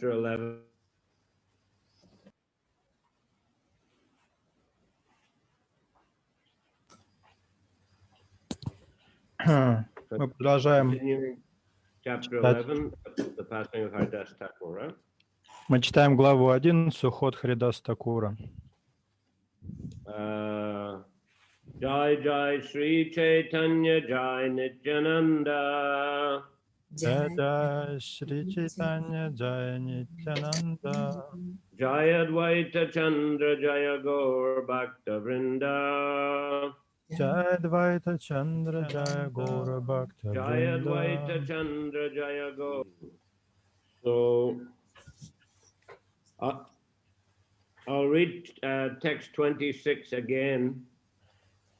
chapter 11. Мы продолжаем Chapter читать. 11, the passing of Haridas Thakur, right? Мы читаем главу 11, уход Харидаса Такура. Jai Jai Sri Chaitanya Jai Nityananda. Jai Shri Chaitanya Jai Nityananda. Jai Advaita Chandra Jaya Gaur Bhakta Vrinda. Jai Advaita Chandra Jaya Gaura Bhakta Jai Advaita Vrinda. Chandra Jaya Gaur. So I'll read text 26 again.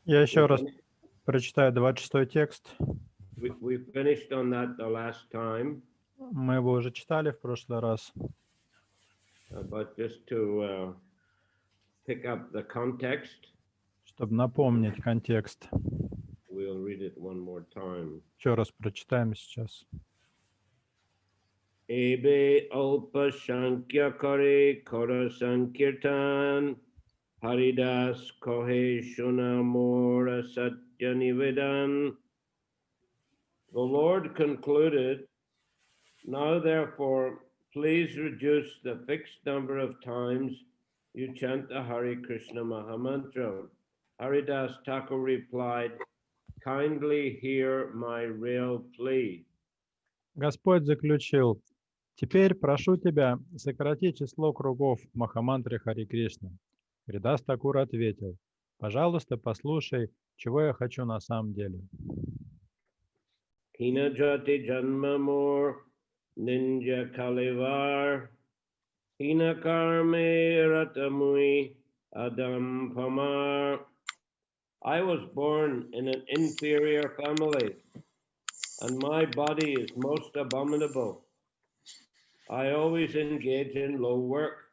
Я еще раз прочитаю 26-й текст. We finished on that the last time. Мы его уже читали в прошлый раз. But just to pick up the context, Чтобы напомнить контекст. we'll read it one more time. Еще раз прочитаем сейчас. Ebe alpa shankya kare kara sankirtan Haridas kohe shuna mora satya nivedan. The Lord concluded, now therefore please reduce the fixed number of times you chant the Hare Krishna Mahamantra. Haridas Thakur replied, kindly hear my real plea. Господь заключил: «Теперь прошу тебя сократить число кругов Махамантры Хари Кришна». Харидас Такур ответил: «Пожалуйста, послушай, чего я хочу на самом деле». Hina jati janma mor ninja kalivar hina karme ratamui adam pamar. I was born in an inferior family, and my body is most abominable. I always engage in low work.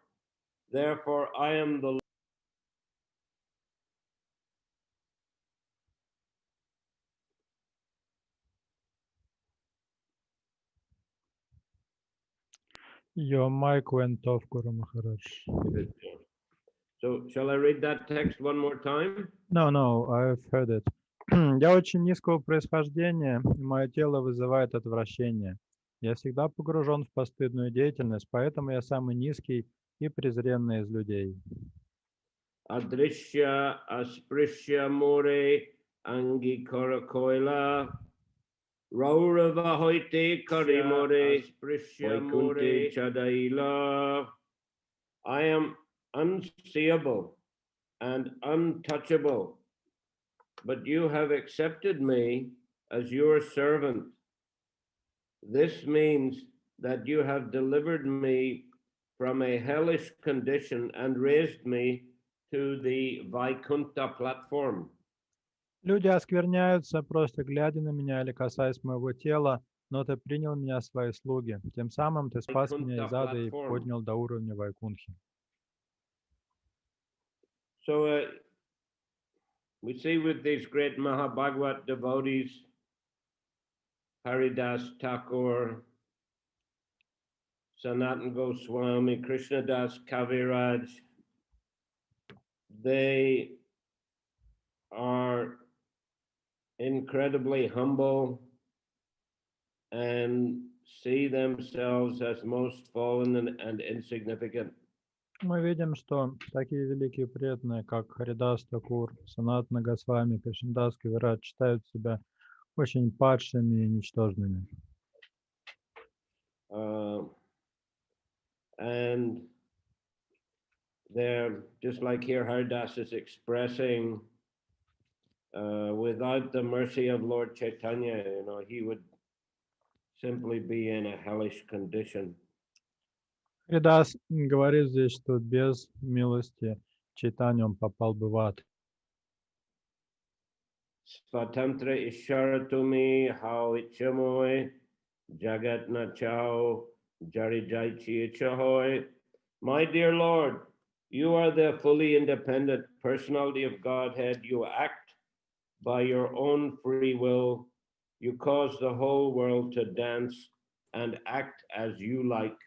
Therefore, I am the Your mic went off, Guru Maharaj. So, shall I read that text one more time? No, I've heard it. Я очень низкого происхождения, и мое тело вызывает отвращение. Я всегда погружен в постыдную деятельность, поэтому я самый низкий и презренный из людей. Adrishya asprishya more angikara koila Raurava hoite karimore Vaikunte chadaila. I am unseeable and untouchable, but you have accepted me as your servant. This means that you have delivered me from a hellish condition and raised me to the Vaikunta platform. Люди оскверняются, просто глядя на меня или касаясь моего тела, но ты принял меня в свои слуги. Тем самым ты спас меня из ада и поднял до уровня Вайкунхи. So we see with these great Mahabhagavat devotees, Haridas Thakur, Sanatan Goswami, Krishnadas Kaviraj, they are incredibly humble and see themselves as most fallen and insignificant. Мы видим, что такие великие преданные, как Харидас Такур, Санатана Госвами, Кришнадас Кавирадж, считают себя очень падшими и ничтожными. And they're just like here, Haridas is expressing, without the mercy of Lord Chaitanya, he would simply be in a hellish condition. Харидас говорит здесь, что без милости Чайтаньи он попал бы в ад. Svatantra isharatumi how ichamoy jagat na chao jarijaichi chahoy. My dear Lord, you are the fully independent personality of Godhead. You act by your own free will. You cause the whole world to dance and act as you like.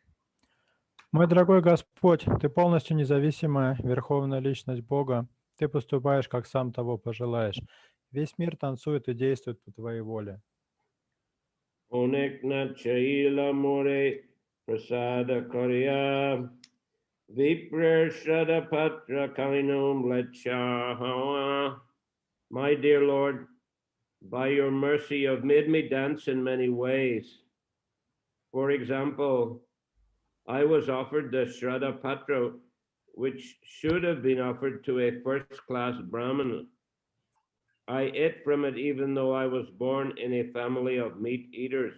Мой дорогой Господь, Ты полностью независимая Верховная Личность Бога. Ты поступаешь, как сам того пожелаешь. Весь мир танцует и действует по Твоей воле. Onekna chaila more prasada karya vipra shada patra kainum lecha. My dear Lord, by your mercy, you have made me dance in many ways. For example, I was offered the Shraddha Patra, which should have been offered to a first-class Brahmana. I ate from it even though I was born in a family of meat eaters.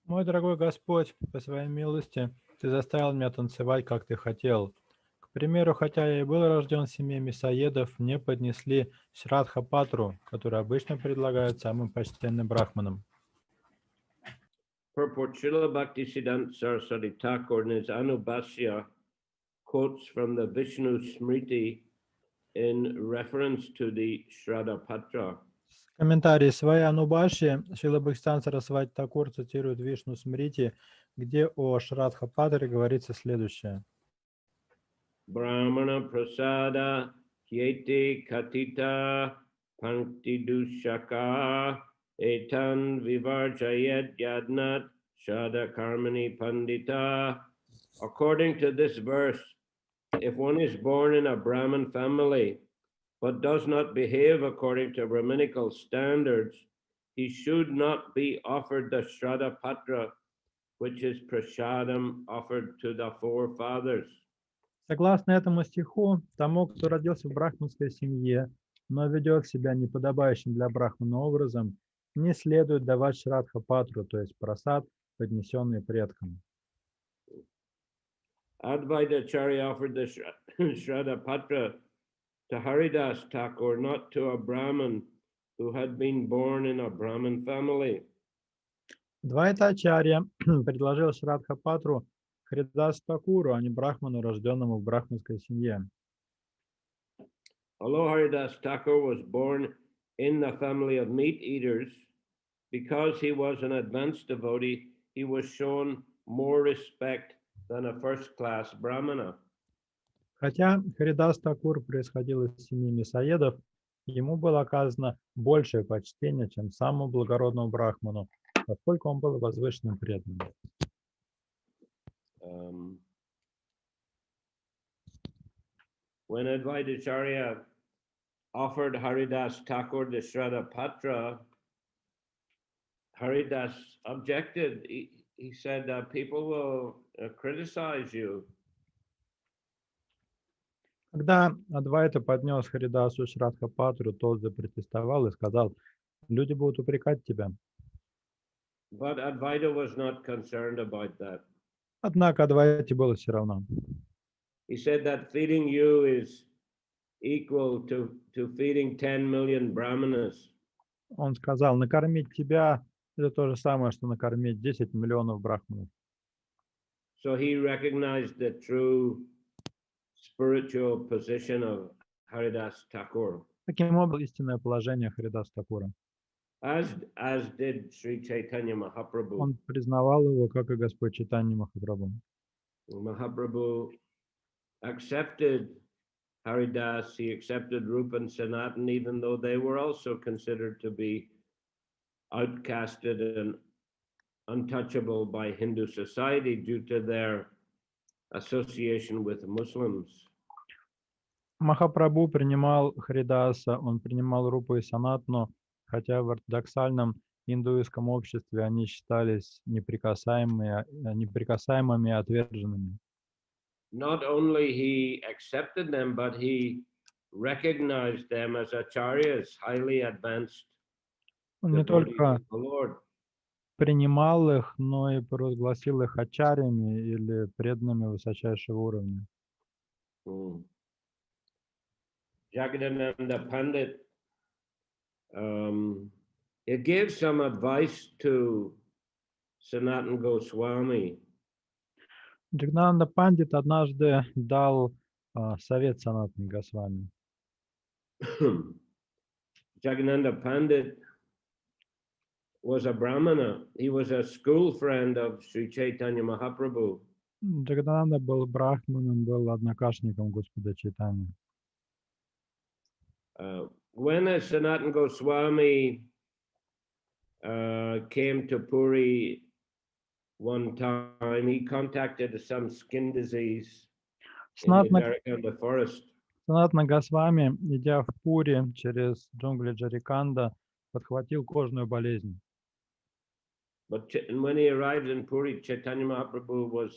Мой дорогой Господь, по Своей милости, Ты заставил меня танцевать, как Ты хотел. К примеру, хотя я и был рожден в семье мясоедов, мне поднесли Шрадха Патру, который обычно предлагают самым почтенным брахманам. Purport Srila Bhaktisiddhanta Saraswati Thakur in his Anubhashya quotes from the Vishnu Smriti in reference to the Shraddha Patra. В комментарии своей Анубаши Шрила Бхактисиданта Сарасвати Такур цитирует Вишну Смрити, где о Шрадха Патре говорится следующее. Brahmana prasada kyeti katita pankti dushaka etan vivarjayet yadnat shada karmani pandita. According to this verse, if one is born in a Brahmin family but does not behave according to Brahminical standards, he should not be offered the Shraddha Patra, which is prasadam offered to the forefathers. Согласно этому стиху, тому, кто родился в брахманской семье, но ведет себя неподобающим для брахмана образом, не следует давать Шрадха Патру, то есть прасад, поднесенный предкам. Advaita Acharya offered the Shraddha Patra to Haridas Thakur, not to a Brahmin who had been born in a Brahmin family. Двайтачарья предложил Шрадха Патру Харидас Такуру, а не брахману, рожденному в брахманской семье. Although Haridas Thakur was born in the family of meat eaters, because he was an advanced devotee, he was shown more respect than a first-class Brahmana. Хотя Харидас Такур происходил из семьи мясоедов, ему было оказано большее почтение, чем самому благородному брахману, поскольку он был возвышенным преданным. When Advaita Acharya offered Haridas Thakur the Shraddha Patra, Haridas objected. He said, people will criticize you. Когда Адвайта поднес Харидасу Шрадха Патру, тот запротестовал и сказал, люди будут упрекать тебя. But Advaita was not concerned about that. Однако Адвайте было все равно. He said that feeding you is equal to feeding 10 million brahmanas. Он сказал, накормить тебя – это то же самое, что накормить 10 миллионов брахманов. So he recognized the true spiritual position of Haridas Thakur. Таким образом, истинное положение Харидаса Такура. As did Sri Chaitanya Mahaprabhu. Он признавал его, как и Господь Чайтанья Махапрабху. Mahaprabhu accepted Haridas, he accepted Rupa and Sanatan, even though they were also considered to be outcasted and untouchable by Hindu society due to their association with Muslims. Махапрабху принимал Харидаса, он принимал Рупу и Санатну, хотя в ортодоксальном индуистском обществе они считались неприкасаемыми и отверженными. Not only he accepted them, but he recognized them as acharyas, highly advanced Он не devotees только of the Lord. принимал их, но и провозгласил их ачарьями или преданными высочайшего уровня. Jagadananda Pandit, he gave some advice to Sanatan Goswami. Джагнанда Пандит однажды дал совет Санатане Госвами. Jagadananda Pandit was a Brahmana. He was a school friend of Sri Chaitanya Mahaprabhu. Джагадананда был брахманом, был однокашником Господа Чайтаньи. When a Sanatana Goswami came to Puri one time, he contacted some skin disease in the Jharikanda forest. Санатана Госвами, идя в Пури через джунгли Джариканда, подхватил кожную болезнь. But when he arrived in Puri, Chaitanya Mahaprabhu was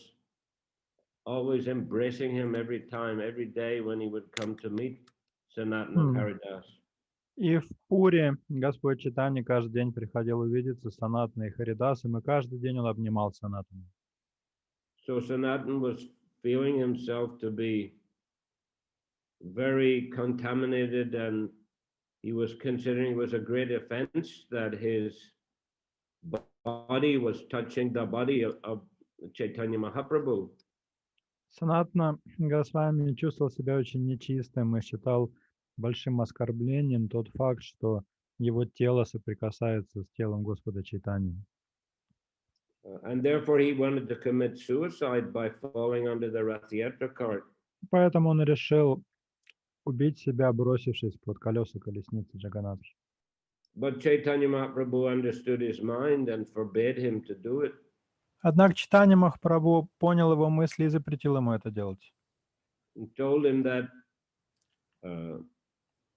always embracing him every time, every day when he would come to meet Sanatana and Haridas. И в Пури Господь Чайтанья каждый день приходил увидеться с Санатаной и Харидасом, и каждый день он обнимал Санатану. So Sanatana was feeling himself to be very contaminated, and he was considering it was a great offense that his body was touching the body of Chaitanya Mahaprabhu. Санатана Госвами чувствовал себя очень нечистым и считал большим оскорблением тот факт, что его тело соприкасается с телом Господа Чайтаньи. And therefore he wanted to commit suicide by falling under the Rath Yatra cart. Поэтому он решил убить себя, бросившись под колеса колесницы Джаганатхи. But Chaitanya Mahaprabhu understood his mind and forbade him to do it. Однако Чайтанья Махапрабху понял его мысли и запретил ему это делать. He told him that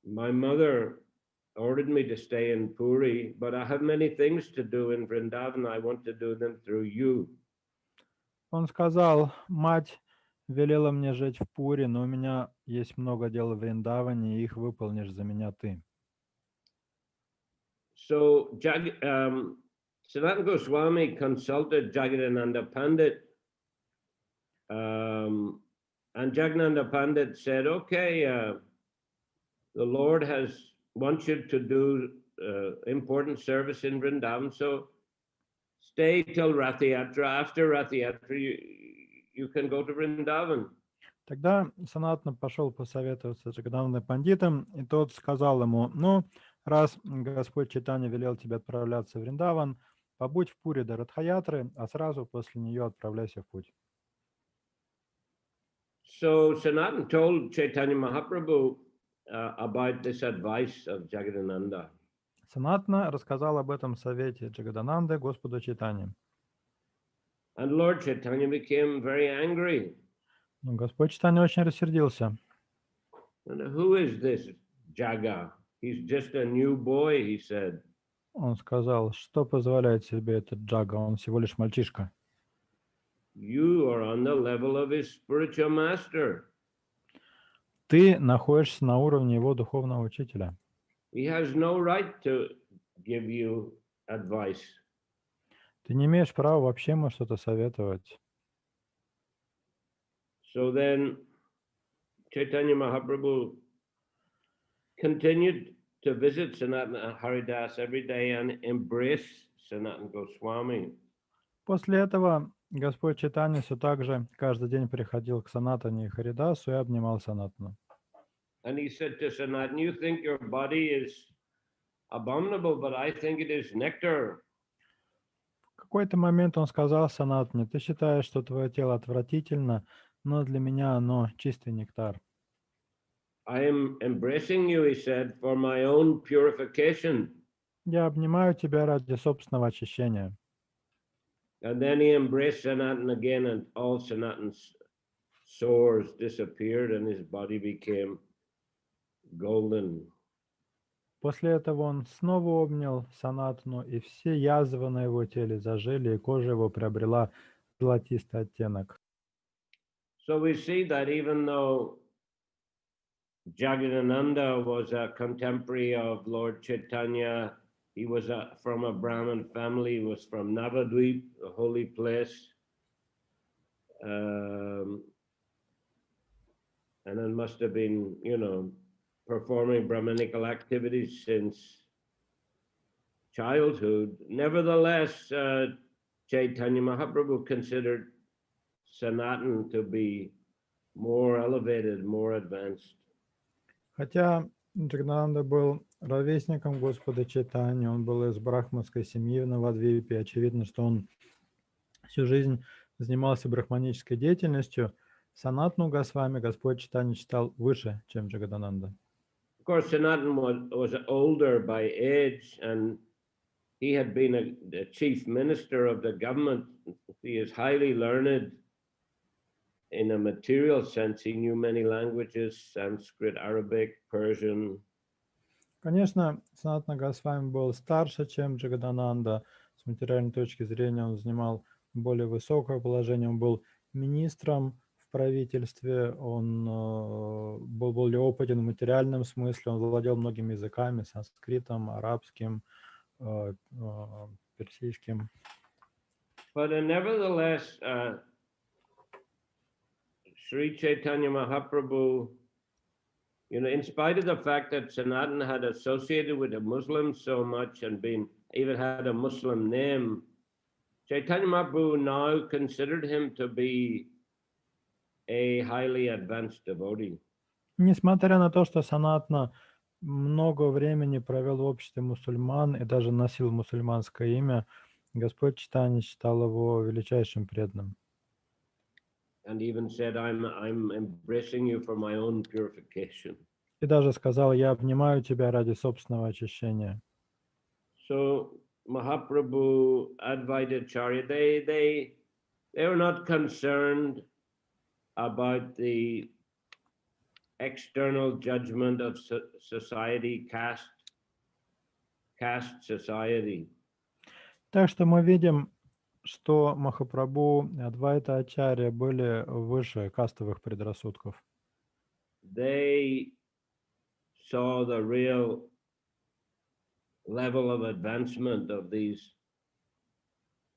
my mother ordered me to stay in Puri, but I have many things to do in Vrindavan. I want to do them through you. Он сказал: мать велела мне жить в Пури, но у меня есть много дел в Вриндаване, и их выполнишь за меня ты. So Sanatana Goswami consulted Jagadananda Pandit, and Jagadananda Pandit said, okay, the Lord wants you to do important service in Vrindavan, so stay till Rath Yatra. After Rath Yatra, you can go to Vrindavan. Тогда Санатана пошел посоветоваться с Джагаданандой Пандитом, и тот сказал ему: ну, раз Господь Чайтанья велел тебе отправляться в Вриндаван, побудь в Пури до Радхаятры, а сразу после нее отправляйся в путь. So Sanatana told Chaitanya Mahaprabhu about this advice of Jagadananda. Санатана рассказал об этом совете Джагадананды Господу Чайтаньи. And Lord Chaitanya became very angry. Но Господь Чайтанья очень рассердился. And who is this Jaga? He's just a new boy, he said. Он сказал: что позволяет себе этот Джага, он всего лишь мальчишка. You are on the level of his spiritual master. Ты находишься на уровне его духовного учителя. He has no right to give you advice. Ты не имеешь права вообще ему что-то советовать. So then Chaitanya Mahaprabhu continued to visit Sanatana Haridas every day and embrace Sanatana Goswami. После этого Господь Чайтанья все так же каждый день приходил к Санатане и Харидасу и обнимал Санатану. And he said to Sanatana, you think your body is abominable, but I think it is nectar. В какой-то момент он сказал Санатане: ты считаешь, что твое тело отвратительно, но для меня оно чистый нектар. I am embracing you, he said, for my own purification. Я обнимаю тебя ради собственного очищения. And then he embraced Sanatana again, and all Sanatana's sores disappeared and his body became golden. После этого он снова обнял Санатану, и все язвы на его теле зажили, и кожа его приобрела золотистый оттенок. So we see that even though Jagadananda was a contemporary of Lord Chaitanya, he was from a Brahmin family, he was from Navadvip, a holy place. And it must have been, performing Brahminical activities since childhood. Nevertheless, Chaitanya Mahaprabhu considered Sanatana to be more elevated, more advanced. Хотя Джагадананда был ровесником Господа Чайтаньи, он был из брахманской семьи в Навадвипе, очевидно, что он всю жизнь занимался брахманической деятельностью, Санатну Госвами Господь Чайтанья считал выше, чем Джагадананда. Of course, Sanatan was older by age, and he had been the chief minister of the government. He is highly learned in a material sense. He knew many languages: Sanskrit, Arabic, Persian. Конечно, Санатна Госвами был старше, чем Джагадананда. С материальной точки зрения он занимал более высокое положение. Он был министром в правительстве, он был более опытен в материальном смысле, он владел многими языками, санскритом, арабским, персидским. But nevertheless, Sri Chaitanya Mahaprabhu, in spite of the fact that Sanatana had associated with the Muslims so much and even had a Muslim name, Chaitanya Mahaprabhu now considered him to be a highly advanced devotee. Несмотря на то, что Санатна много времени провел в обществе мусульман и даже носил мусульманское имя, Господь Чайтанья считал его величайшим преданным. And even said, I'm embracing you for my own purification. И даже сказал: я обнимаю тебя ради собственного очищения. So Mahaprabhu Advaitacharya, they were not concerned about the external judgment of society, caste society. Так что мы видим, что Махапрабху и Адвайта Ачарья были выше кастовых предрассудков. They saw the real level of advancement of these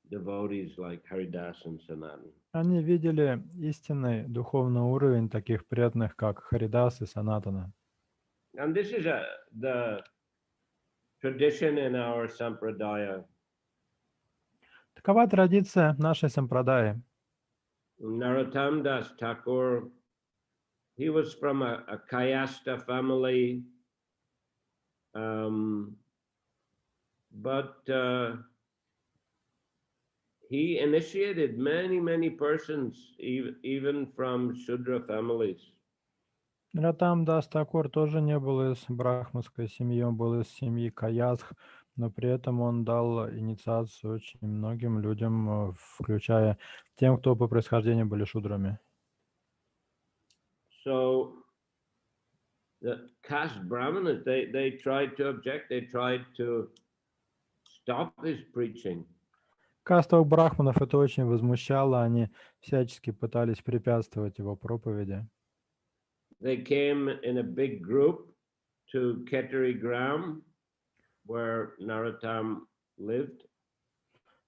devotees like Haridas and Sanatan. Они видели истинный духовный уровень таких преданных, как Харидас и Санатана. And this is the tradition in our sampradaya. Такова традиция нашей сампрадаи. Narottam Das Thakur, he was from a Kayasta family, but he initiated many persons, even from Shudra families. Наротам Дас Такур тоже не был из брахманской семьи, он был из семьи Каясх, но при этом он дал инициацию очень многим людям, включая тем, кто по происхождению были шудрами. So the caste brahmanas, they tried to object, they tried to stop his preaching. Кастовых брахманов это очень возмущало, они всячески пытались препятствовать его проповеди. They came in a big group to Ketari Gram, where Narottam lived.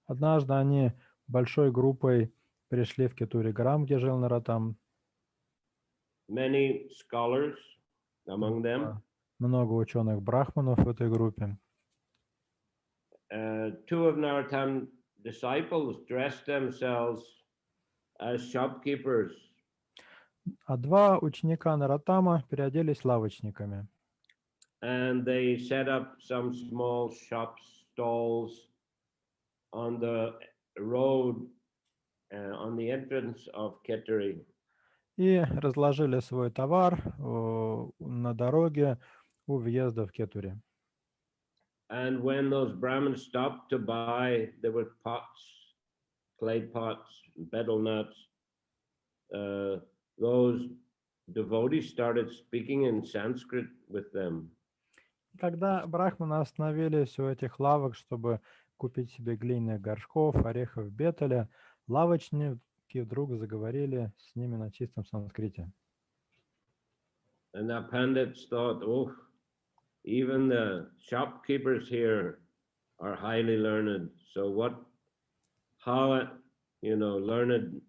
Однажды они большой группой пришли в Кетури-Грам, где жил Наротам. Many scholars among them. Много ученых брахманов в этой группе. Two of Narottam's disciples dressed themselves as shopkeepers. А два ученика Наротама переоделись лавочниками. And they set up some small shop stalls on the road, on the entrance of Ketari. И разложили свой товар на дороге у въезда в Кетури. And when those Brahmins stopped to buy, there were pots, clay pots, betel nuts. Those devotees started speaking in Sanskrit with them. Когда брахманы остановились у этих лавок, чтобы купить себе глиняных горшков, орехов, бетеля, лавочники вдруг заговорили с ними на чистом санскрите. And the pandits thought, oh, even the shopkeepers here are highly learned. So how learned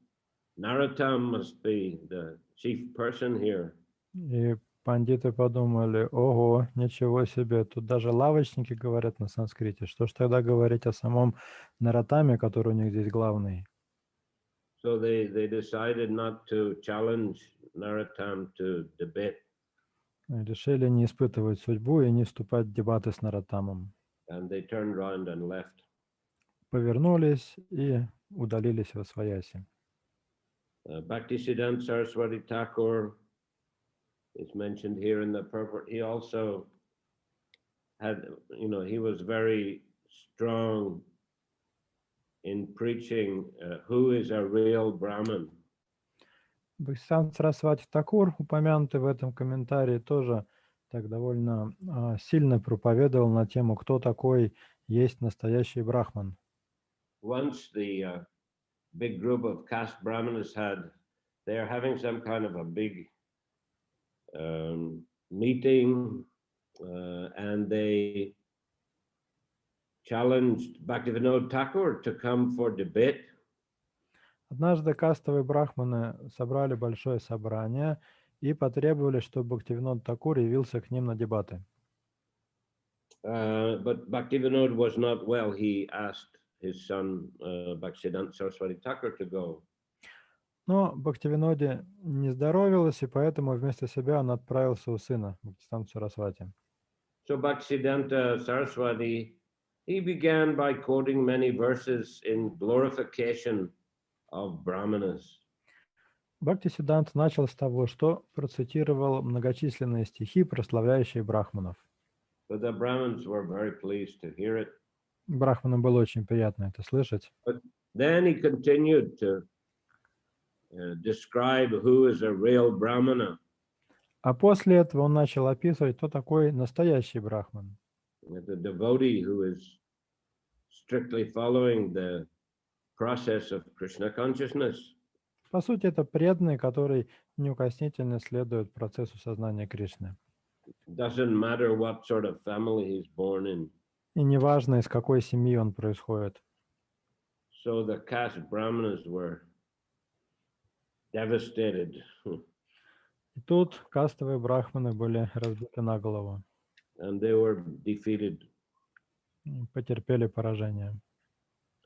Narottam must be the chief person here. И пандиты подумали: ого, ничего себе, тут даже лавочники говорят на санскрите. Что ж тогда говорить о самом Наротаме, который у них здесь главный? So they decided not to challenge Narottam to debate. Решили не испытывать судьбу и не вступать в дебаты с Наротамом. And they turned around and left. Повернулись и удалились восвояси. Bhaktisiddhanta Saraswati Thakur is mentioned here in the purport. He also had, he was very strong in preaching who is a real Brahman. Бхактисиданта Сарасвати Такур, упомянутый в этом комментарии, тоже так довольно сильно проповедовал на тему, кто такой есть настоящий брахман. Once the big group of caste Brahmanas they're having some kind of a big meeting, and they challenged Bhaktivinoda Thakur to come for debate. Однажды кастовые брахманы собрали большое собрание и потребовали, чтобы Бхактивинод Такур явился к ним на дебаты. But Bhaktivinoda was not well. He asked his son Bhaktisiddhanta Saraswati Thakur to go. Но Бхактивиноде не здоровилось, и поэтому вместо себя он отправился у сына, Бхактисидданта Сарасвати. So Bhaktisiddhanta Saraswati, he began by quoting many verses in glorification of Brahmanas. Бхактисиддханта начал с того, что процитировал многочисленные стихи, прославляющие брахманов. But the Brahmins were very pleased to hear it. Брахманам было очень приятно это слышать. But then he continued to describe who is a real Brahmana. А после этого он начал описывать, кто такой настоящий брахман. The devotee who is strictly following the process of Krishna consciousness. По сути, это преданный, который неукоснительно следует процессу сознания Кришны. Doesn't matter what sort of family he's born in. И неважно, из какой семьи он происходит. So the caste Brahmanas were devastated. И тут кастовые брахманы были разбиты на голову. And they were defeated. Потерпели поражение.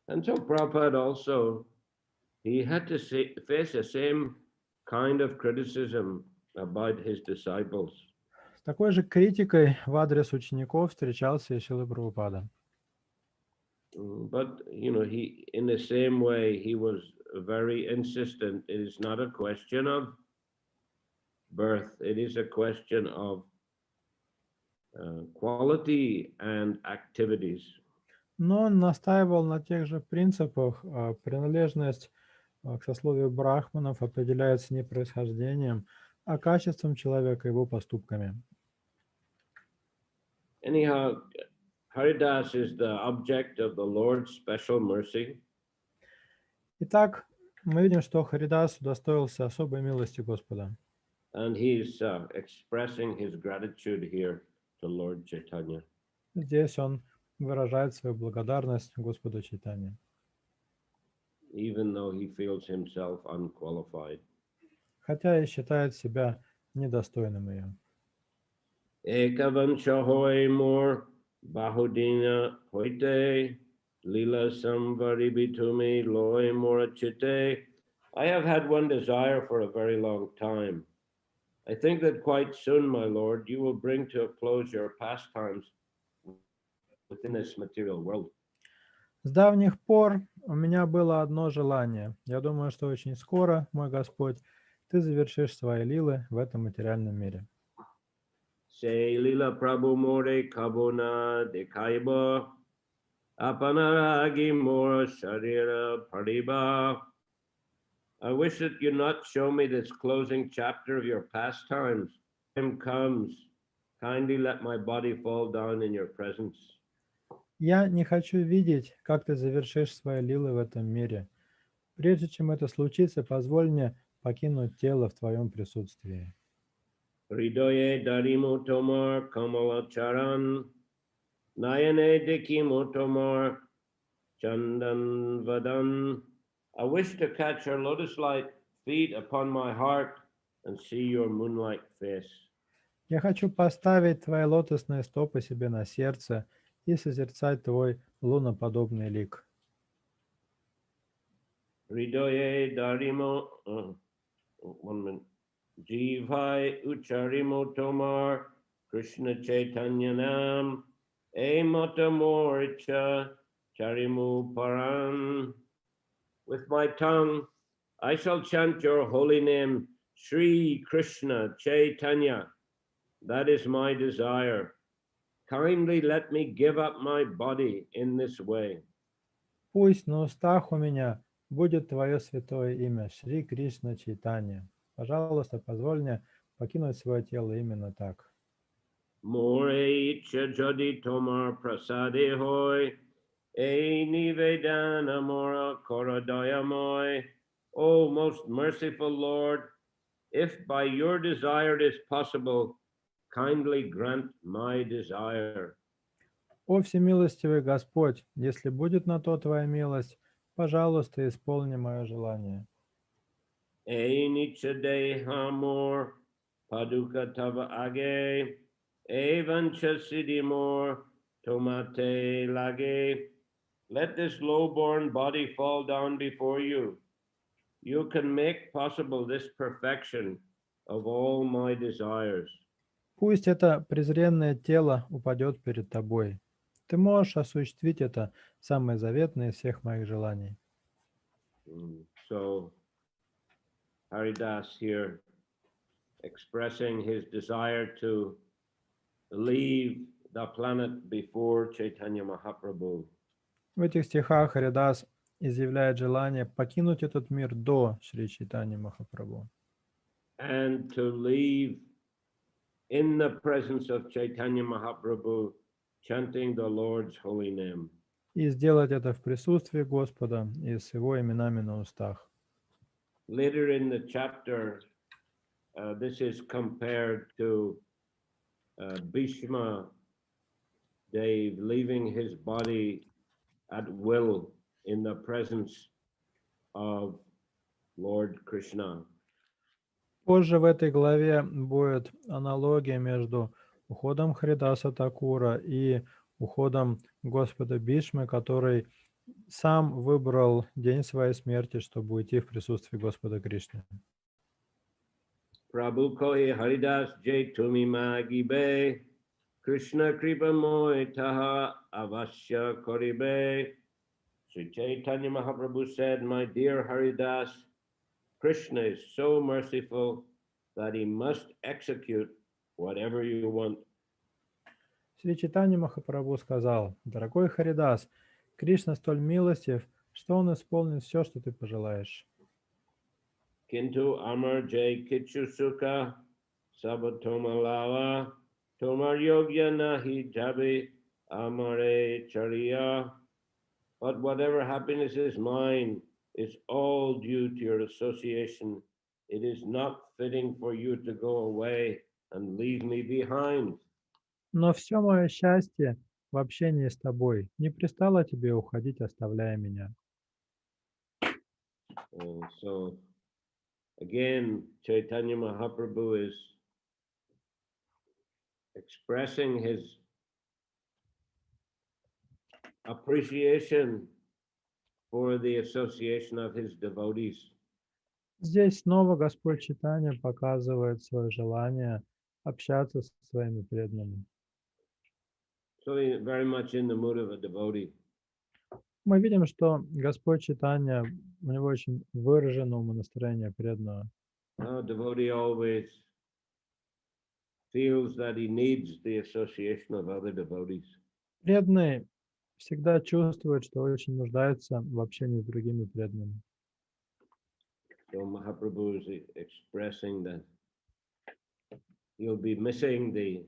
And so Prabhupada also, he had to face the same kind of criticism about his disciples. С такой же критикой в адрес учеников встречался и Шрила Прабхупада. But, he, in the same way, he was very insistent. It is not a question of birth. It is a question of quality and activities. Но он настаивал на тех же принципах. Принадлежность к сословию брахманов определяется не происхождением, а качеством человека, его поступками. Anyhow, Haridas is the object of the Lord's special mercy. Итак, мы видим, что Харидас удостоился особой милости Господа. And he's expressing his gratitude here to Lord Chaitanya. Здесь он выражает свою благодарность Господу Чайтанье. Even though he feels himself unqualified. Хотя и считает себя недостойным ее. Ekavanshahoy mor bahudina hoite lila samvari bitumi loy morachite. I have had one desire for a very long time. I think that quite soon, my Lord, you will bring to a close your pastimes within this material world. С давних пор у меня было одно желание. Я думаю, что очень скоро, мой Господь, ты завершишь свои лилы в этом материальном мире. Say lila prabhu more kabuna dekaiba apanaragi more sharira pariba. I wish that you not show me this closing chapter of your pastimes. Time comes, kindly let my body fall down in your presence. Я не хочу видеть, как ты завершишь свои лилы в этом мире. Прежде чем это случится, позволь мне покинуть тело в твоем присутствии. Hridoye darimu tomar kamalacharan nayane dikimu tomar chandan vadan. I wish to catch your lotus-like feet upon my heart and see your moonlight face. Я хочу поставить твои лотосные стопы себе на сердце и созерцать твой луноподобный лик. Hridoye darimu, 1 minute. Jivai ucharimo tomar Krishna Chaitanyanam Emata moricha charimu paran. With my tongue, I shall chant your holy name, Sri Krishna Chaitanya. That is my desire. Kindly let me give up my body in this way. Пусть на устах у меня будет Твое святое имя, Шри Кришна Чайтанья. Пожалуйста, позволь мне покинуть свое тело именно так. More icha jodi tomar prasade hoy, e nivedana mora koradayamoi. O most merciful Lord, if by your desire it is possible, kindly grant my desire. О всемилостивый Господь, если будет на то Твоя милость, пожалуйста, исполни мое желание. E nicha deha mor paduka tava age, evancha siddhimor tomate lage. Let this low-born body fall down before you. You can make possible this perfection of all my desires. Пусть это презренное тело упадет перед Тобой. Ты можешь осуществить это самое заветное из всех моих желаний. So Haridas here expressing his desire to leave the planet before Chaitanya Mahaprabhu. В этих стихах Харидас изъявляет желание покинуть этот мир до Шри Чайтаньи Махапрабху. And to leave in the presence of Chaitanya Mahaprabhu, chanting the Lord's holy name. И сделать это в присутствии Господа и с Его именами на устах. Later in the chapter, this is compared to Bhishma Dev leaving his body at will in the presence of Lord Krishna. Позже в этой главе будет аналогия между уходом Харидаса Такура и уходом Господа Бишмы, который сам выбрал день своей смерти, чтобы уйти в присутствие Господа Кришны. Prabhu koi Haridas jai tumi magibe, Krishna kripa moy taha avasya koribe. Sri Chaitanya Mahaprabhu said, my dear Haridas, Krishna is so merciful that he must execute whatever you want. Шри Чайтанья Махапрабху сказал: «Дорогой Харидас, Кришна столь милостив, что он исполнит все, что ты пожелаешь». Kintu amar jai kichu sukha sabatoma lava tomar yogya nahi jabi amare chariya. But whatever happiness is mine is all due to your association. It is not fitting for you to go away and leave me behind. Но все мое счастье в общении с тобой. Не пристало тебе уходить, оставляя меня. So again, Chaitanya Mahaprabhu is expressing his appreciation for the association of his devotees. Здесь снова Господь Чайтанья показывает свое желание общаться со своими преданными. So he's very much in the mood of a devotee. Мы видим, что Господь Чайтанья, у него очень выражено умонастроение преданного. A devotee always feels that he needs the association of other devotees. Преданный всегда чувствует, что очень нуждается в общении с другими преданными. So Mahaprabhu is expressing that he'll be missing the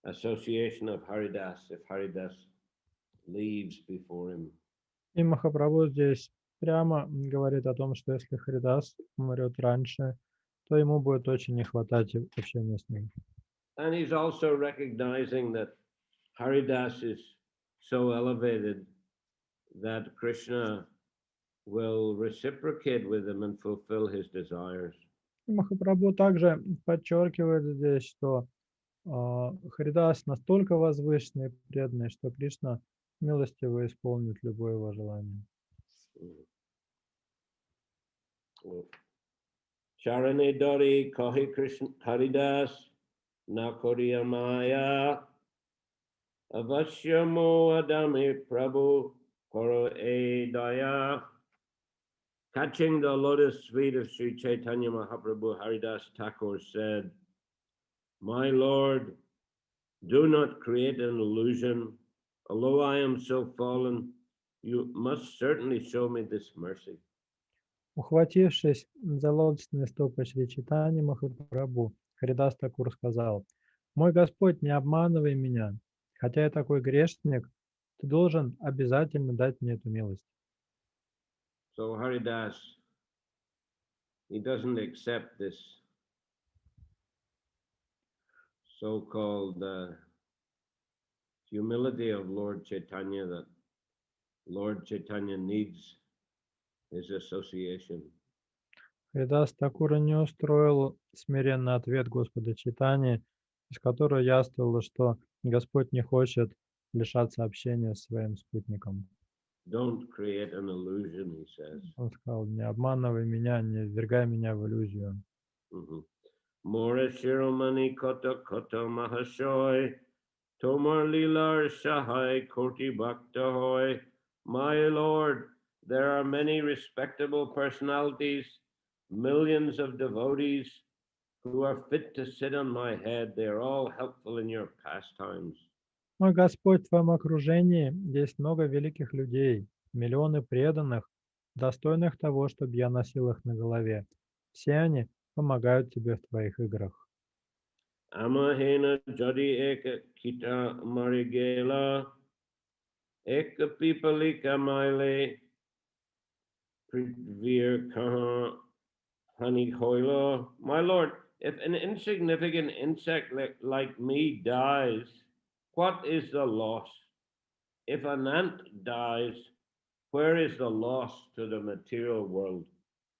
association of Haridas if Haridas leaves before him. И Махапрабху здесь прямо говорит о том, что если Харидас умрет раньше, то ему будет очень не хватать общения с ним. And he's also recognizing that Haridas is so elevated that Krishna will reciprocate with him and fulfill his desires. И Махапрабху также подчеркивает здесь, что Харидас настолько возвышенный и преданный, что Кришна милостиво исполнит любое его желание. Charane Dori Kahi Krishna Haridas Nakoriya Maya Avasyamo Adami Prabhu Koro E Daya. Catching the lotus feet of Sri Chaitanya Mahaprabhu, Haridas Thakur said, "My Lord, do not create an illusion. Although I am so fallen, you must certainly show me this mercy." Ухватившись за лотосные стопы Шри Чайтаньи Махапрабху, Харидас Такур сказал: «Мой Господь, не обманывай меня. Хотя я такой грешник, ты должен обязательно дать мне эту милость». So Haridas, he doesn't accept this so-called humility of Lord Chaitanya, that Lord Chaitanya needs his association. Харидас Такура не устроил смиренный ответ Господа Чайтаньи, из которого яствовало, что Господь не хочет лишаться общения с своим спутником. Don't create an illusion, he says. Он сказал: «Не обманывай меня, не ввергай меня в иллюзию». Mora Shiromani Kota Kota Mahashoy, Tomar Lilar Shahai Koti Bhakta Hoy. My Lord, there are many respectable personalities, millions of devotees who are fit to sit on my head. They are all helpful in your pastimes. Мой Господь, в твоем окружении есть много великих людей, миллионы преданных, достойных того, чтобы я носил их на голове. Все они помогают тебе в твоих играх. Amahena Jodi Eka Kita Marigela Eka Pipalika Maile Privir Kaha Hani Hoilo. My Lord, if an insignificant insect like me dies, what is the loss? If an ant dies, where is the loss to the material world?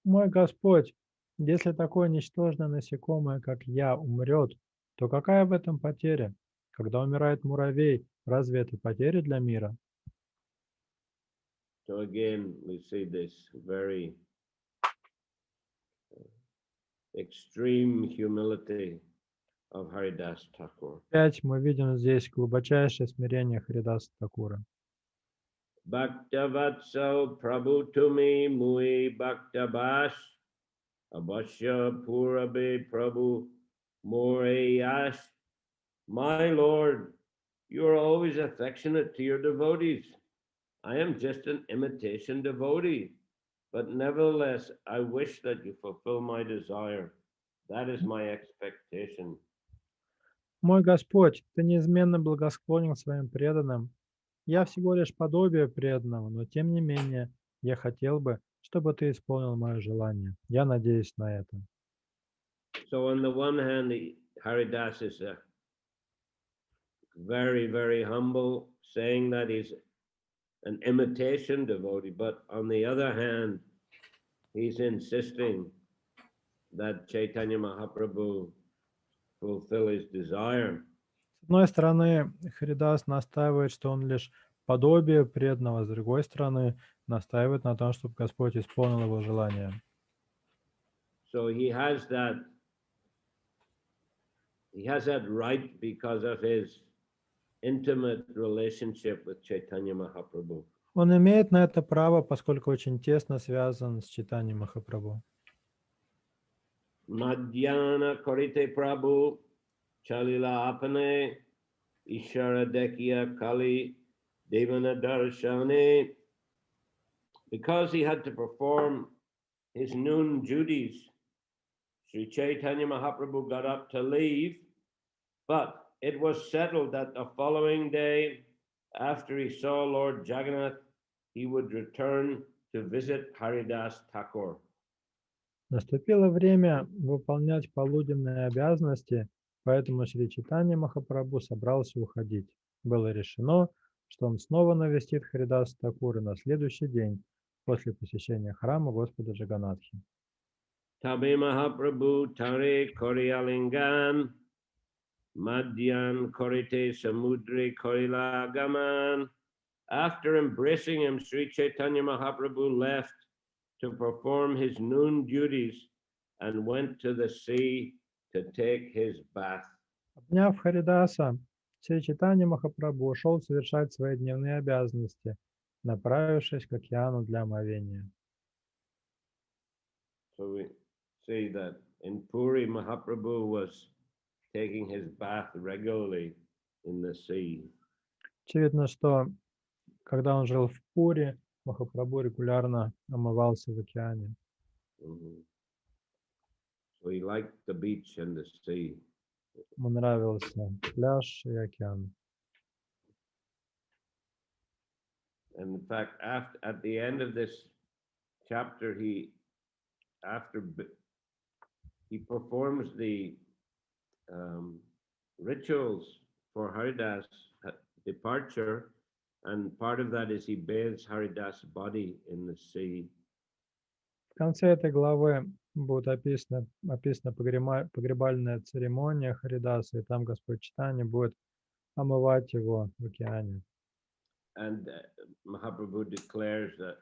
Мой Господь, если такое ничтожное насекомое, как я, умрет, то какая в этом потеря? Когда умирает муравей, разве это потеря для мира? So again, we see this very extreme humility of Haridas Thakur. Опять мы видим здесь глубочайшее смирение Харидаса Такура. Bhaktavatsal Prabhu Tumi Mui Bhaktabas Abhasya Purabe Prabhu Moreyash. My Lord, you are always affectionate to your devotees. I am just an imitation devotee, but nevertheless, I wish that you fulfill my desire. That is my expectation. Мой Господь, Ты неизменно благосклонен к своим преданным. Я всего лишь подобие преданного, но тем не менее, я хотел бы, чтобы Ты исполнил мое желание. Я надеюсь на это. So on the one hand, Haridas is a very, very humble, saying that he's an imitation devotee, but on the other hand, he's insisting that Chaitanya Mahaprabhu fulfill his desire. С одной стороны, Харидас настаивает, что он лишь подобие преданного, с другой стороны, настаивает на том, чтобы Господь исполнил его желание. So he has that right because of his intimate relationship with Chaitanya Mahaprabhu. Он имеет на это право, поскольку очень тесно связан с Чайтаньей Махапрабху. Madhyana Korite Prabhu Chalila Apane Ishara Dekia Kali Devana Darshane. Because he had to perform his noon duties, Sri Chaitanya Mahaprabhu got up to leave, but it was settled that the following day, after he saw Lord Jagannath, he would return to visit Haridas Thakur. Наступило время выполнять полуденные обязанности, поэтому Шри Чайтанья Махапрабху собрался уходить. Было решено, что он снова навестит Харидаса Такура на следующий день после посещения храма Господа Джаганатхи. Tabe Mahaprabhu Tare Korialingan Madhyan Korite Samudri Korila Gaman. After embracing him, Sri Chaitanya Mahaprabhu left to perform his noon duties and went to the sea to take his bath. Обняв Харидаса, Шри Чайтанья Махапрабху ушел совершать свои дневные обязанности, направившись к океану для омовения. So we see that in Puri, Mahaprabhu was taking his bath regularly in the sea. Очевидно, что когда он жил в Пури, Махапрабху регулярно омывался в океане. Mhm. So he liked the beach and the sea. Ему нравился пляж и океан. And in fact, at the end of this chapter, he performs the rituals for Haridas departure, and part of that is he bathes Haridas' body in the sea. В конце этой главы будет описана погребальная церемония Харидаса, и там Господь Чайтанья будет омывать его в океане. And Mahaprabhu declares that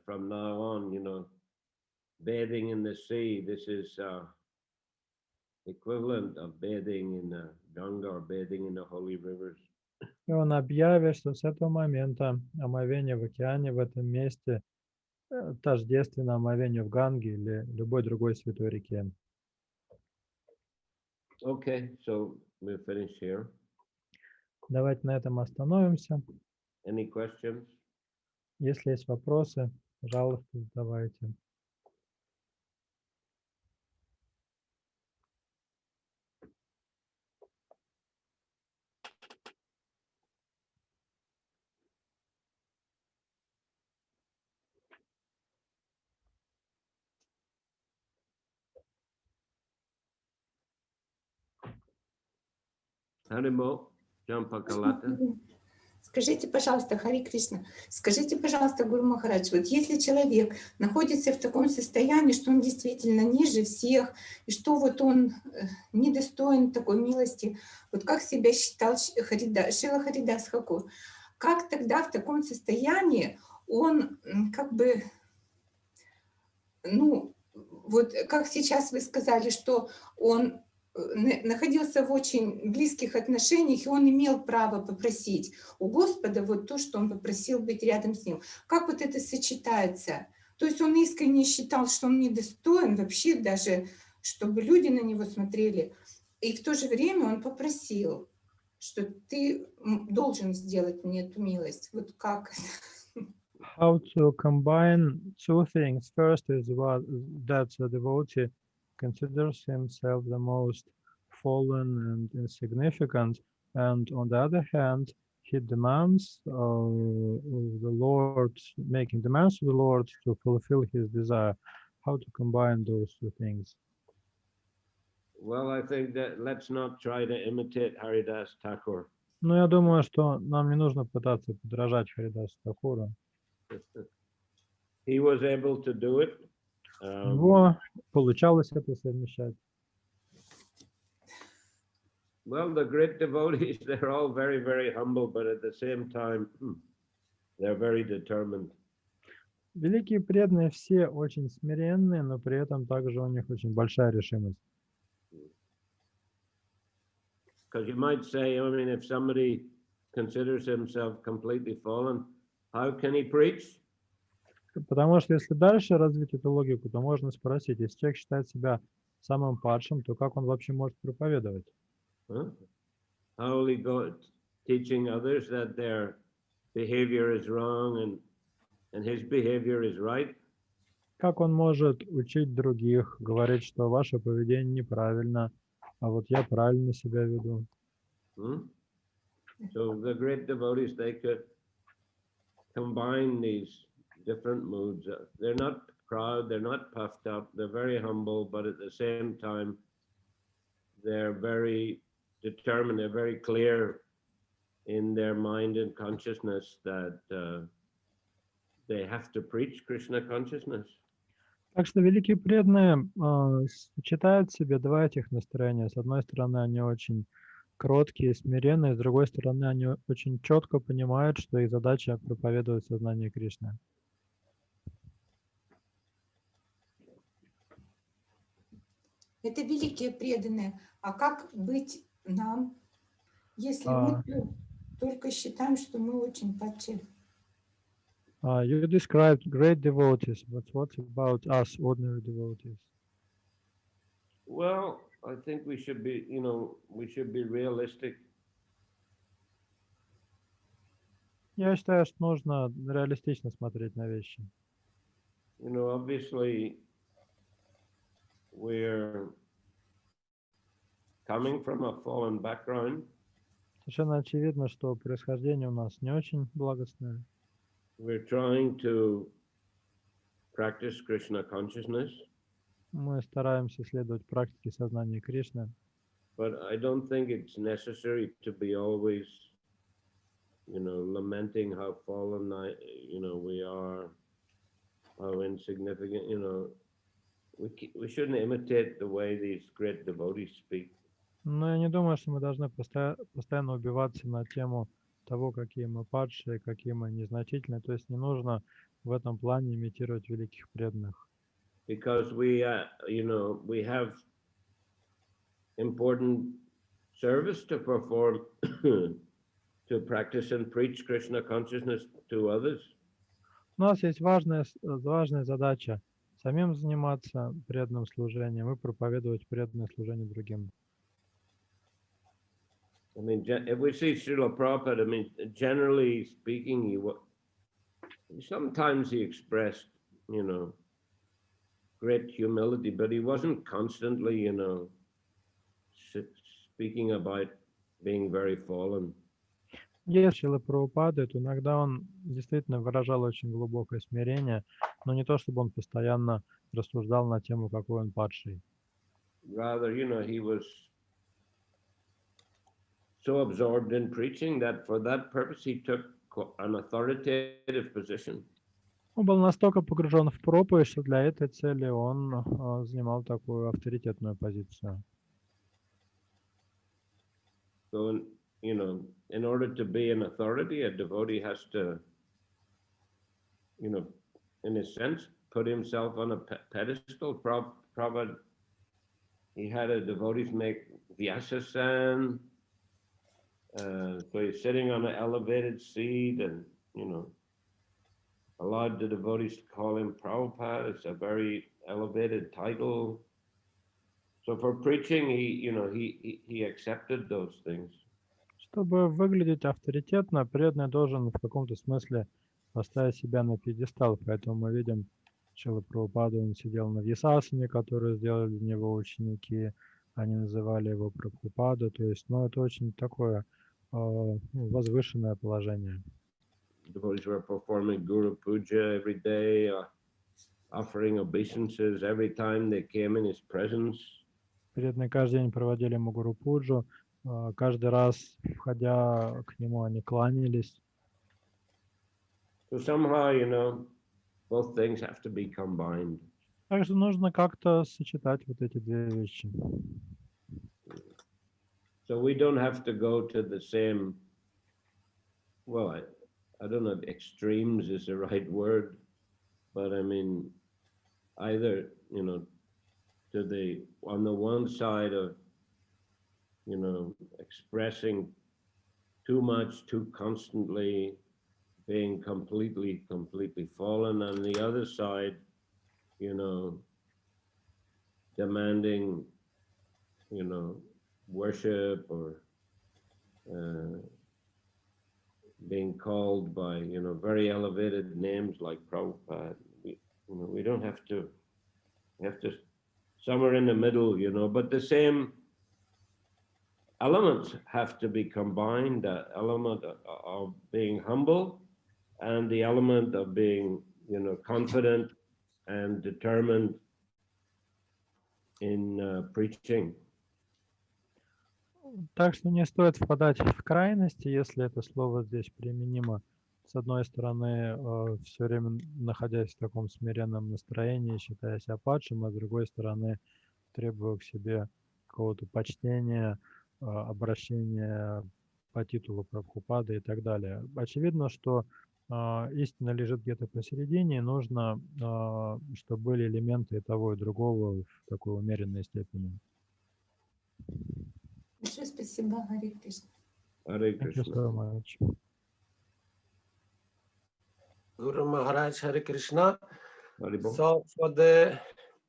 from now on, bathing in the sea, this is equivalent of bathing in the Ganga or bathing in the holy rivers. И он объявит, что с этого момента омовение в океане в этом месте тождественно омовению в Ганге или любой другой святой реке. Okay, so we'll finish here. Давайте на этом остановимся. Any questions? Если есть вопросы, пожалуйста, задавайте. Harimo, Jampakalata. Скажите, пожалуйста, Хари Кришна, скажите, пожалуйста, Гуру Махарадж, вот если человек находится в таком состоянии, что он действительно ниже всех, и что вот он недостоин такой милости, вот как себя считал Шрила Харидас Хакур, как тогда в таком состоянии он как бы, ну, вот как сейчас вы сказали, что он находился в очень близких отношениях, и он имел право попросить у Господа вот то, что он попросил быть рядом с ним. Как вот это сочетается? То есть он искренне считал, что он недостоин вообще даже, чтобы люди на него смотрели, и в то же время он попросил, что ты должен сделать мне эту милость. Вот как? How to combine two things. First is that the devotee considers himself the most fallen and insignificant, and on the other hand, he demands of the Lord, making demands of the Lord to fulfill his desire. How to combine those two things? Well, I think that let's not try to imitate Haridas Thakur. Ну, я думаю, что нам не нужно пытаться подражать Харидасу Такуру. He was able to do it. У него получалось это совмещать. Well, the great devotees, they're all very, very humble, but at the same time, they're very determined. Великие преданные все очень смиренные, но при этом также у них очень большая решимость. Because you might say, I mean, if somebody considers himself completely fallen, how can he preach? Потому что если дальше развить эту логику, то можно спросить, если человек считает себя самым падшим, то как он вообще может проповедовать? How will he go teaching others that their behavior is wrong and his behavior is right? Как он может учить других, говорить, что ваше поведение неправильно, а вот я правильно себя веду? So the great devotees, they could combine these different moods. They're not proud, they're not puffed up, they're very humble, but at the same time, they're very determined, they're very clear in their mind and consciousness that they have to preach Krishna consciousness. Так что великие преданные сочетают в себе два этих настроения. С одной стороны, они очень кроткие, смиренные, с другой стороны, они очень четко понимают, что их задача проповедовать сознание Кришны. Это великие преданные. А как быть нам, если мы только считаем, что мы очень падшие? You described great devotees, but what about us, ordinary devotees? Well, I think we should be, we should be realistic. Я считаю, что нужно реалистично смотреть на вещи. Obviously, we're coming from a fallen background. Совершенно очевидно, что происхождение у нас не очень благостное. We're trying to practice Krishna consciousness. Мы стараемся следовать практике сознания Кришны. But I don't think it's necessary to be always, lamenting how fallen, we are, how insignificant, we shouldn't imitate the way these great devotees speak. Но я не думаю, что мы должны постоянно убиваться на тему того, какие мы падшие, какие мы незначительные. То есть не нужно в этом плане имитировать великих преданных. Because we have important service to perform to practice and preach Krishna consciousness to others. У нас есть важная задача самим заниматься преданным служением и проповедовать преданное служение другим. I mean, if we see Srila Prabhupada, I mean, generally speaking, sometimes he expressed, great humility, but he wasn't constantly, speaking about being very fallen. Если Шрила Прабхупады, то иногда он действительно выражал очень глубокое смирение, но не то, чтобы он постоянно рассуждал на тему, какой он падший. Rather, he was so absorbed in preaching that for that purpose he took an authoritative position. Он был настолько погружен в проповедь, что для этой цели он занимал такую авторитетную позицию. So, in order to be an authority, a devotee has to, in a sense, put himself on a pedestal. Prabhupada, he had a devotees make Vyasasan, so he's sitting on an elevated seat and, allowed the devotees to call him Prabhupada. It's a very elevated title. So for preaching, he accepted those things. Чтобы выглядеть авторитетно, преданный должен в каком-то смысле поставить себя на пьедестал. Поэтому мы видим Шрилу Прабхупаду, он сидел на Вьясасане, которую сделали для него ученики. Они называли его Прабхупаду. То есть, это очень такое возвышенное положение. Devotees were performing Guru Puja every day, offering obeisances every time they came in his presence. Преданные каждый день проводили ему Гуру Пуджу. Каждый раз, входя к нему, они кланялись. So somehow, both things have to be combined. Также нужно как-то сочетать вот эти две вещи. So we don't have to go to the same, well, I don't know if extremes is the right word, but I mean, either, on the one side of, expressing too much, too constantly, being completely fallen, on the other side, demanding, worship or being called by, very elevated names like Prabhupada. We don't have to, we have to somewhere in the middle, but the same elements have to be combined, the element of being humble and the element of being, confident and determined in preaching. Так что не стоит впадать в крайности, если это слово здесь применимо. С одной стороны, все время находясь в таком смиренном настроении, считая себя падшим, а с другой стороны, требуя к себе какого-то почтения, обращения по титулу Прабхупады и так далее. Очевидно, что истина лежит где-то посередине, и нужно, чтобы были элементы и того, и другого в такой умеренной степени. Большое спасибо, Харе Кришна. Hare Thank you Krishna. so much. Guru Maharaj, Hare Krishna. Haribol. So for the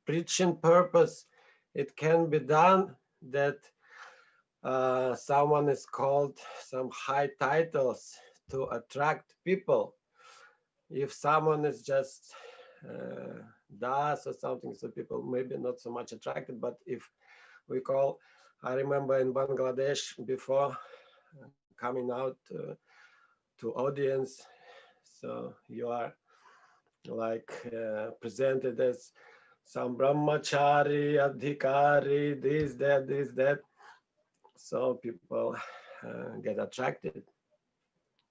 preaching purpose, it can be done that someone is called some high titles to attract people. If someone is just Das or something, so people maybe not so much attracted, but if we call, I remember in Bangladesh before coming out to audience, so you are like presented as some brahmachari, adhikari, this, that. So people get attracted.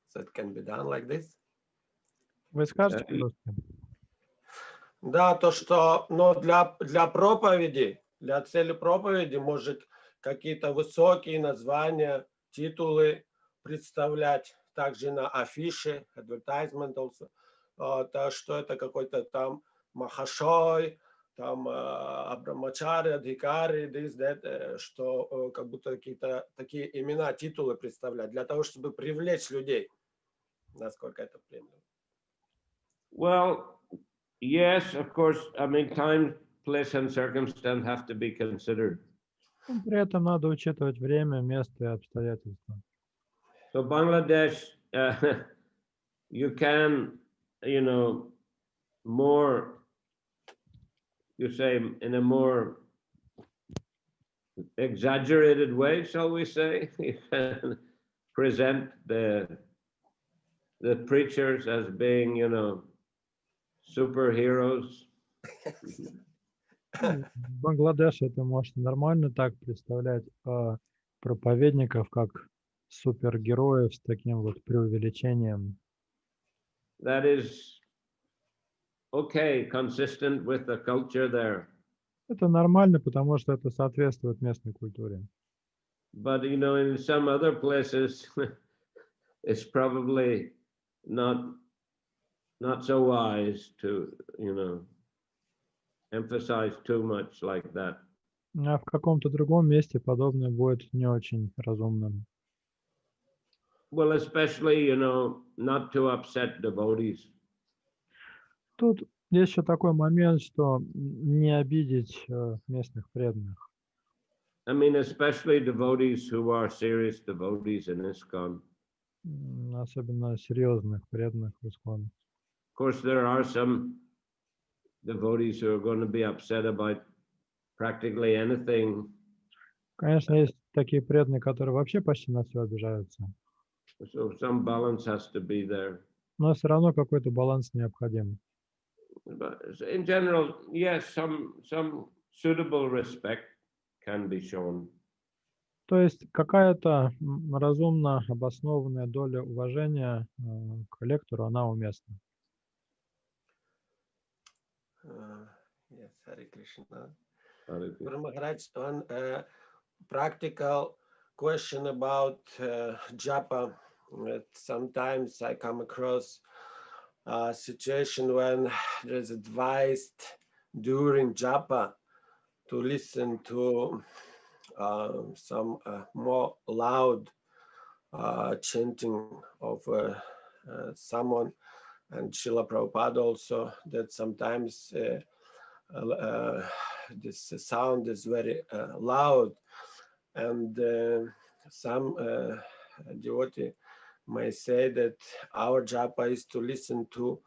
So it can be done like this. Вы скажете просто? Да, то, что, но для проповеди, для цели проповеди может какие-то высокие названия, титулы представлять, также на афише, advertisement also, то, что это какой-то там Махашой, там Абрамачари, Адхикари, this, that, что как будто какие-то такие имена, титулы представлять, для того, чтобы привлечь людей, насколько это приемлемо. Well, yes, of course. I mean, time, place, and circumstance have to be considered. При этом надо учитывать время, место и обстоятельства. So Bangladesh, you can, more, you say, in a more exaggerated way, shall we say, you can present the preachers as being, superheroes. В Бангладеше это можно нормально так представлять проповедников как супергероев с таким вот преувеличением. That is okay, consistent with the culture there. Это нормально, потому что это соответствует местной культуре. But in some other places, it's probably not so wise to, emphasize too much like that. А в каком-то другом месте подобное будет не очень разумным. Well, especially, not to upset devotees. Тут есть еще такой момент, что не обидеть местных преданных. I mean, especially devotees who are serious devotees in ISKCON. Особенно серьезных преданных в ИСККОН. Of course, there are some devotees who are going to be upset about practically anything. Конечно, есть такие преданные, которые вообще почти на все обижаются. So some balance has to be there. Но все равно какой-то баланс необходим. But in general, yes, some suitable respect can be shown. То есть какая-то разумно обоснованная доля уважения к лектору, она уместна. Yes, Hare Krishna. Hare Guru Maharaj, one practical question about japa. Sometimes I come across a situation when there is advised during japa to listen to some more loud chanting of someone, and Srila Prabhupada also, that sometimes this sound is very loud, and some devotee may say that our japa is to listen to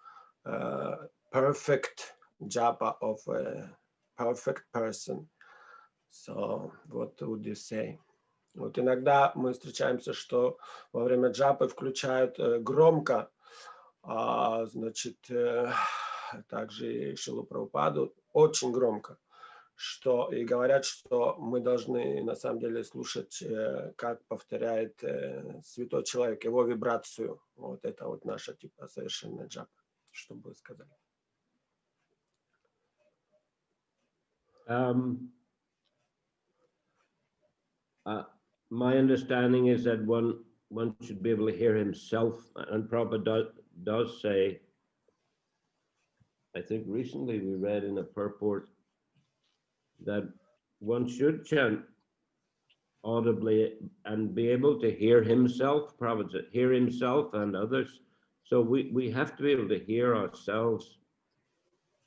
perfect japa of a perfect person. So what would you say? Вот иногда мы встречаемся, что во время джапы включают громко, значит, также и Шрилу Прабхупаду очень громко, что и говорят, что мы должны на самом деле слушать, как повторяет святой человек, его вибрацию. Вот это вот наша типа совершенная джапа. Что бы вы сказали? My understanding is that one should be able to hear himself, and Prabhupada does say, I think recently we read in a purport that one should chant audibly and be able to hear himself, Prabhupada said, hear himself and others So we have to be able to hear ourselves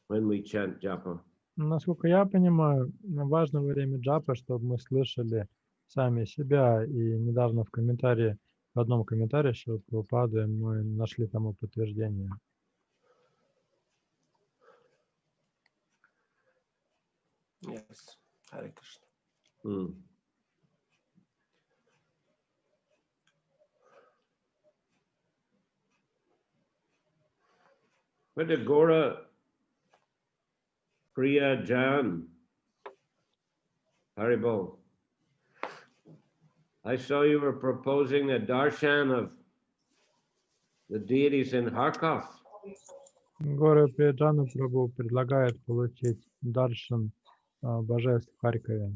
when we chant japa. Насколько я понимаю, важно во время джапа, чтобы мы слышали сами себя. И недавно в одном комментарии Шрила Прабхупады мы нашли тому подтверждение. Yes, Hare Krishna. But the Gora Priya Jan, Haribol, I saw you were proposing a darshan of the deities in Kharkov. Гора Приджана Прабху предлагает получить даршан божеств в Харькове.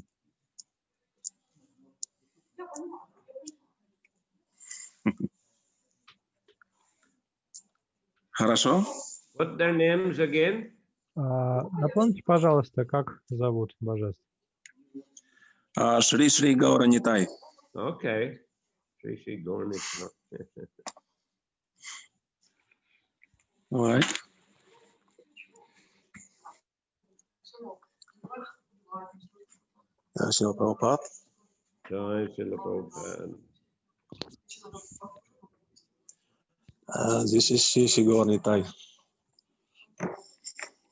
Хорошо. What their names again? Напомните, пожалуйста, как зовут божеств? Шри Шри Гаура Нитай. Okay. Shri Shri Gaura Nitai. All right. Srila Prabhupada. Jai Srila Prabhupada. This is Shri Shri Gaura Nitai.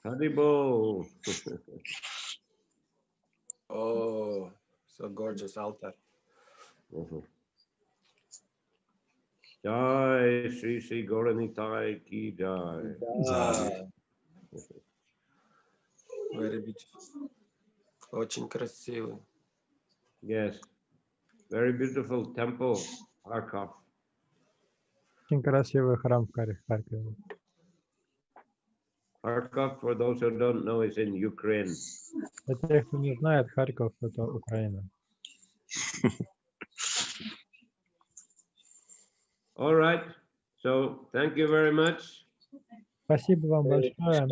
Haribol. Oh, so gorgeous altar. Jai Shri Shri Gaura Nitai ki jai. Very beautiful. Очень красивый. Yes. Very beautiful temple, Kharkov. Очень красивый храм в Харькове. Kharkov, for those who don't know, is in Ukraine. Для тех, кто не знает, Харьков — это Украина. All right. So thank you very much. Спасибо вам большое.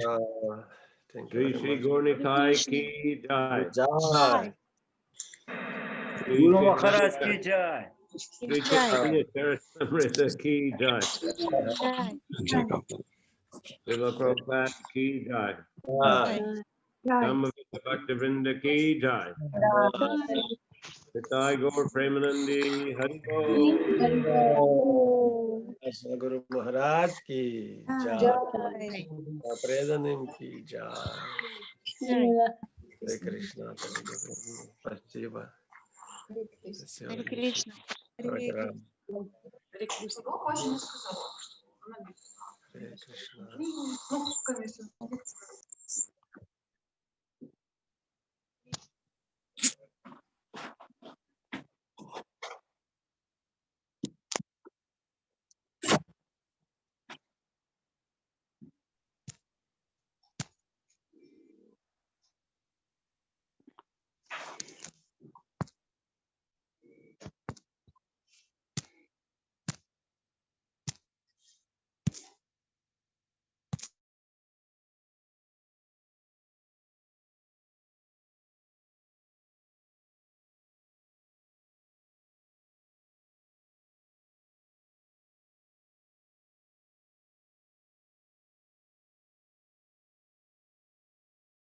Thank Shri you very Shri much. Gaura Nitai ki jai. Jai. Guru Maharaj ki jai. Shri Chaitanya Charitamrita ki jai. Srila Prabhupada ki jai. Dhamma-Vita Bhaktivinoda ki jai. Nitai Gaur Premanandi Haribol. Guru Maharaj ki jai. Преданным ki jai. Hare Krishna. Спасибо. Hare Krishna. Программа. Hare Krishna. Hare Krishna.